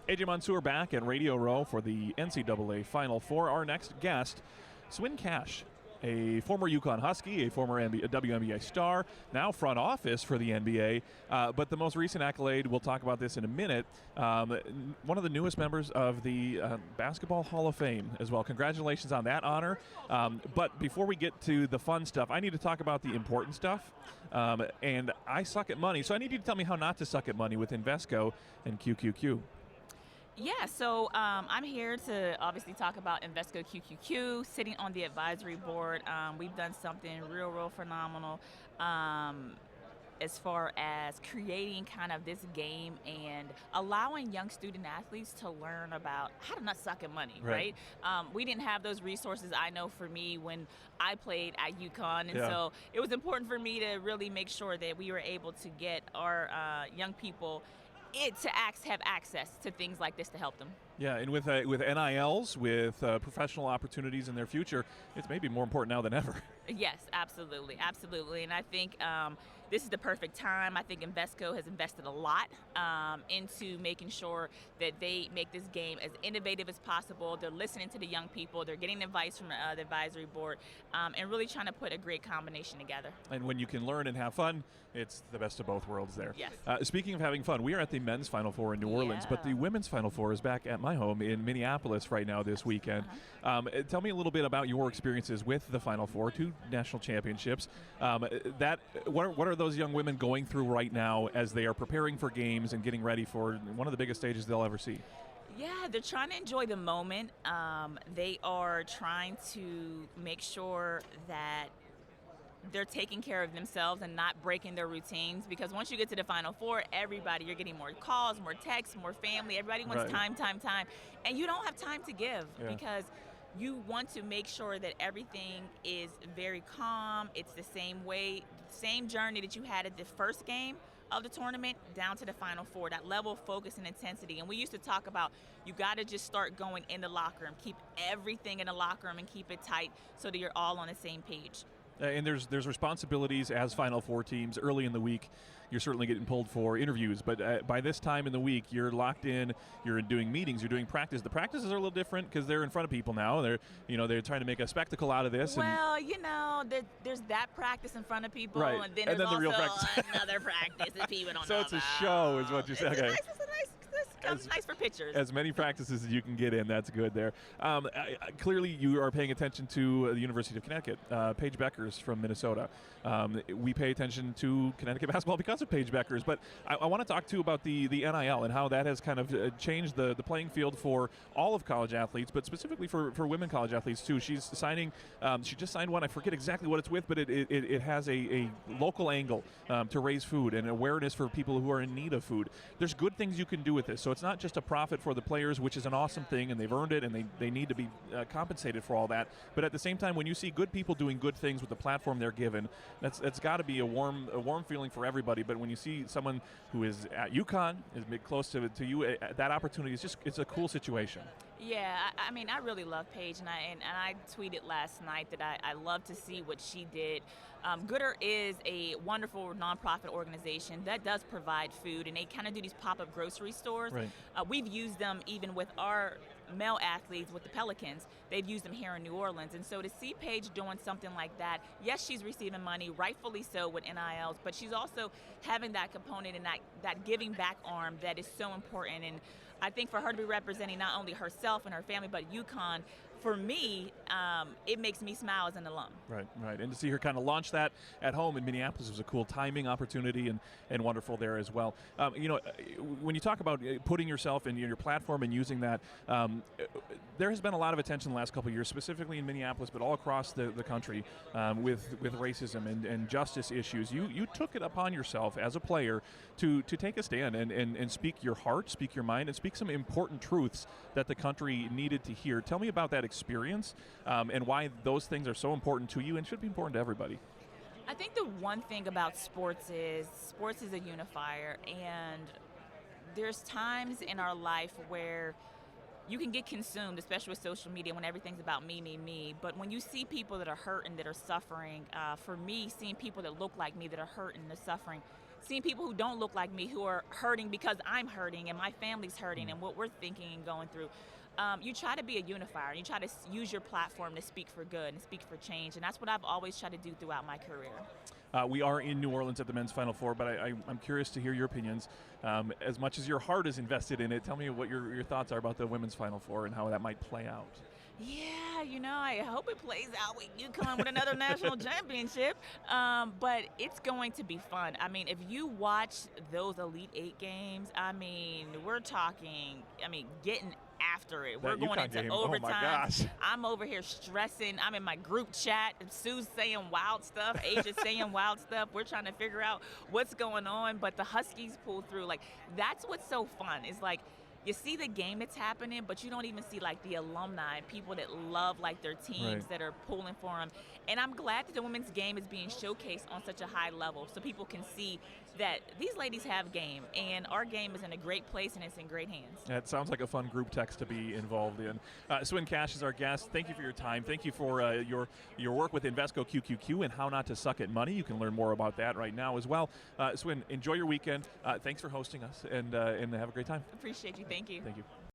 AJ Mansour back at Radio Row for the NCAA Final Four. Our next guest, Swin, a former UCONN Huskie, a former WNBA star, now front office for the NBA. But the most recent accolade, we'll talk about this in a minute, one of the newest members of the Basketball Hall of Fame as well. Congratulations on that honor. But before we get to the fun stuff, I need to talk about the important stuff. And I suck at money, so I need you to tell me how not to suck at money with Investco and QQQ. Yeah, so I'm here to obviously talk about Investco QQQ, sitting on the advisory board. We've done something real phenomenal as far as creating kind of this game and allowing young student athletes to learn about how to not suck at money, right? We didn't have those resources, I know, for me when I played at UConn, and so it was important for me to really make sure that we were able to get our young people to have access to things like this to help them. Yeah, and with NILs, with professional opportunities in their future, it's maybe more important now than ever. Yes, absolutely. And I think this is the perfect time. I think Investco has invested a lot into making sure that they make this game as innovative as possible. They're listening to the young people. They're getting advice from the advisory board and really trying to put a great combination together. And when you can learn and have fun, it's the best of both worlds there. Yes. Speaking of having fun, we are at the men's Final Four in New Orleans, but the women's Final Four is back at my home in Minneapolis right now this weekend. Tell me a little bit about your experiences with the Final Four, 2 national championships. What are those young women going through right now as they are preparing for games and getting ready for one of the biggest stages they'll ever see? Yeah, they're trying to enjoy the moment. They are trying to make sure that they're taking care of themselves and not breaking their routines, because once you get to the Final Four, you're getting more calls, more texts, more family. Everybody wants time. And you don't have time to give because you want to make sure that everything is very calm. It's the same journey that you had at the first game of the tournament down to the Final Four, that level of focus and intensity. And we used to talk about you got to just start going in the locker room, keep everything in the locker room and keep it tight so that you're all on the same page. And there's responsibilities as Final Four teams. Early in the week, you're certainly getting pulled for interviews, but by this time in the week, you're locked in. You're doing meetings. You're doing practice. The practices are a little different because they're in front of people now. They're trying to make a spectacle out of this. Well, there's that practice in front of people, and then there's the also real practice. Another practice that people don't know. So it's a show, is what you're saying. Okay. It's nice for pictures. As many practices as you can get in, that's good there. Clearly, you are paying attention to the University of Connecticut. Paige Bueckers from Minnesota. We pay attention to Connecticut basketball because of Paige Bueckers, but I want to talk too about the NIL and how that has kind of changed the playing field for all of college athletes, but specifically for women college athletes too. She's signing. She just signed one. I forget exactly what it's with, but it has a local angle to raise food and awareness for people who are in need of food. There's good things you can do with this. So it's not just a profit for the players, which is an awesome thing, and they've earned it, and they need to be compensated for all that. But at the same time, when you see good people doing good things with the platform they're given, that's got to be a warm feeling for everybody. But when you see someone who is at UConn, is close to you, that opportunity is it's a cool situation. Yeah, I mean, I really love Paige, and I tweeted last night that I love to see what she did. Gooder is a wonderful nonprofit organization that does provide food, and they kind of do these pop-up grocery stores. Right. We've used them even with our male athletes with the Pelicans. They've used them here in New Orleans. And so to see Paige doing something like that, yes, she's receiving money, rightfully so with NILs, but she's also having that component and that giving back arm that is so important. And I think for her to be representing not only herself and her family, but UConn, for me, it makes me smile as an alum. Right. And to see her kind of launch that at home in Minneapolis was a cool timing opportunity and wonderful there as well. When you talk about putting yourself in your platform and using that, there has been a lot of attention the last couple of years, specifically in Minneapolis, but all across the country with racism and justice issues. You took it upon yourself as a player to take a stand and speak your heart, speak your mind, and speak some important truths that the country needed to hear. Tell me about that experience and why those things are so important to you and should be important to everybody. I think the one thing about sports is a unifier, and there's times in our life where you can get consumed, especially with social media, when everything's about me. But when you see people that are hurt and that are suffering, for me, seeing people that look like me that are hurt and they're suffering, seeing people who don't look like me who are hurting because I'm hurting and my family's hurting and what we're thinking and going through. You try to be a unifier. You try to use your platform to speak for good and speak for change, and that's what I've always tried to do throughout my career. We are in New Orleans at the men's Final Four, but I'm curious to hear your opinions. As much as your heart is invested in it, tell me what your thoughts are about the women's Final Four and how that might play out. Yeah, I hope it plays out with UCONN with another national championship. But it's going to be fun. I mean, if you watch those Elite Eight games, we're talking, getting after it. We're going into overtime. Oh my gosh. I'm over here stressing. I'm in my group chat. Sue's saying wild stuff. Asia's saying wild stuff. We're trying to figure out what's going on. But the Huskies pull through. Like, that's what's so fun. It's like, you see the game that's happening, but you don't even see like the alumni, people that love like their teams that are pulling for them. And I'm glad that the women's game is being showcased on such a high level so people can see that these ladies have game and our game is in a great place and it's in great hands. That sounds like a fun group text to be involved in. Swin Cash is our guest. Thank you for your time. Thank you for your work with Investco QQQ and how not to suck at money. You can learn more about that right now as well. Swin, enjoy your weekend. Thanks for hosting us and have a great time. Appreciate you. Thank you. Thank you.